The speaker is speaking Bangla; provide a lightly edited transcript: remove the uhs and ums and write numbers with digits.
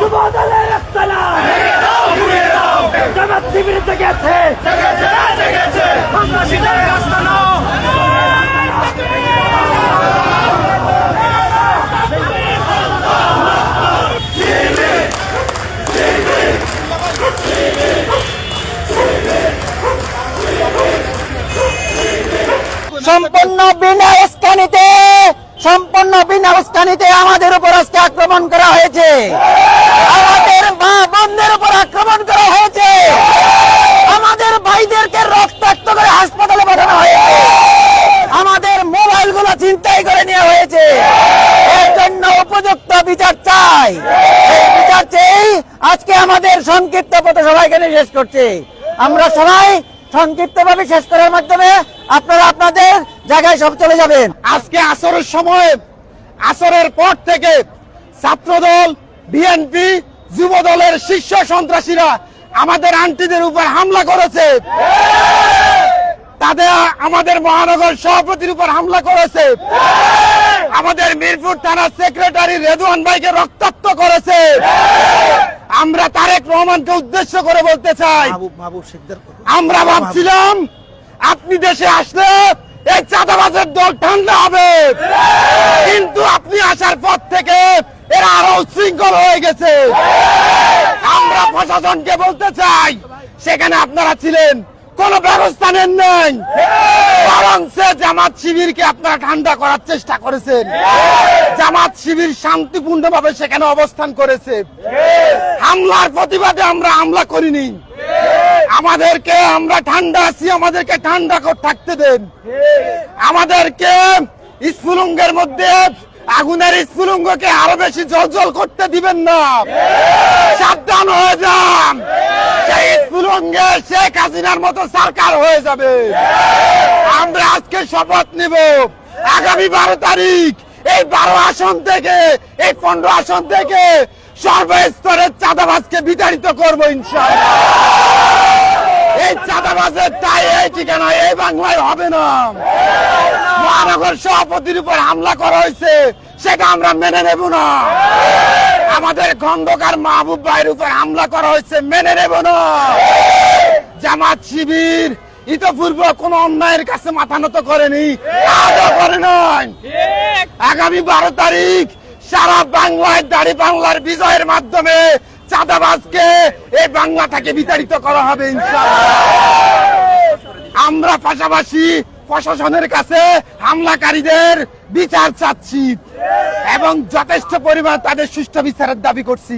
যুবদলের রাস্তানা জামাত শিবির জেগেছে সন্ত্রাসীদের রাস্তানা সম্পূর্ণ বিনা উস্কানিতে আমাদের উপর আজকে আক্রমণ করা হয়েছে। আমাদের মা বোনদের উপর আক্রমণ করা হয়েছে। আমাদের ভাইদেরকে রক্তাক্ত করে হাসপাতালে পাঠানো হয়েছে। আমাদের মোবাইল গুলো ছিনতাই করে নেওয়া হয়েছে। এর জন্য উপযুক্ত বিচার চাই। এই বিচার চেয়ে আজকে আমাদের সংক্ষিপ্ত পথসভা এখানে শেষ করছে। আমরা সবাই সংক্ষিপ্ত ভাবে শেষ করার মাধ্যমে আপনারা আপনাদের জায়গায় সব চলে যাবেন। আজকে আসরের সময়, আসরের পর থেকে ছাত্রদল, বিএনপি, যুব দলের শীর্ষ সন্ত্রাসীরা আমাদের আন্টিদের উপর হামলা করেছে। তাদের আমাদের মহানগর সভাপতির উপর হামলা করেছে। আমাদের মিরপুর থানার সেক্রেটারি রেদওয়ান ভাইকে রক্তাক্ত করেছে। আমরা তারেক রহমানকে উদ্দেশ্য করে বলতে চাই, আমরা ভাবছিলাম আপনি দেশে আসলে এই চাঁদাবাজের দল ঠান্ডা হবে, কিন্তু আপনি আসার পর থেকে এরা আরো উচ্ছৃঙ্খল হয়ে গেছে। আমরা প্রশাসনকে বলতে চাই, সেখানে আপনারা ছিলেন, কোন ব্যবস্থা নেন নাই, বরং জামাত শিবিরকে আপনারা ঠান্ডা করার চেষ্টা করেছেন। জামাত শিবির শান্তিপূর্ণভাবে সেখানে অবস্থান করেছে। হামলার প্রতিবাদে আমরা হামলা করিনি। আমাদেরকে, আমরা ঠান্ডা আছি, আমাদেরকে ঠান্ডা থাকতে দেন। আমাদেরকে স্ফুলিঙ্গের মধ্যে আগুনের স্ফুলিঙ্গকে আরো বেশি জ্বলজ্বল করতে দিবেন না। সাবধান হয়ে যান, সেই স্ফুলিঙ্গে শেখ হাসিনার মতো সরকার হয়ে যাবে। আমরা আজকে শপথ নিব, আগামী 12 তারিখ এই 12 আসন থেকে, এই 15 আসন থেকে সর্বস্তরের চাঁদাবাজকে বিতাড়িত করবো ইনশাআল্লাহ। এই চাঁদাবাজের তাই এই ঠিকানা এই বাংলায় হবে না। মহানগর সভাপতির উপর হামলা করা হয়েছে, সেটা আমরা মেনে নেব না। আমাদের খন্দকার মাহবুব ভাইয়ের উপর হামলা করা হয়েছে, মেনে নেব না। জামাত শিবির ইতপূর্ব কোন অন্যায়ের কাছে মাথা নত করেনি, আজও করে নাই। আগামী 12 তারিখ সারা বাংলায় দাড়ি বাংলার বিজয়ের মাধ্যমে চাঁদাবাজকে এই বাংলা থেকে বিতাড়িত করা হবে ইনশাআল্লাহ। আমরা পাশাপাশি প্রশাসনের কাছে হামলাকারীদের বিচার চাচ্ছি এবং যথেষ্ট পরিমাণ তাদের সুষ্ঠু বিচারের দাবি করছি।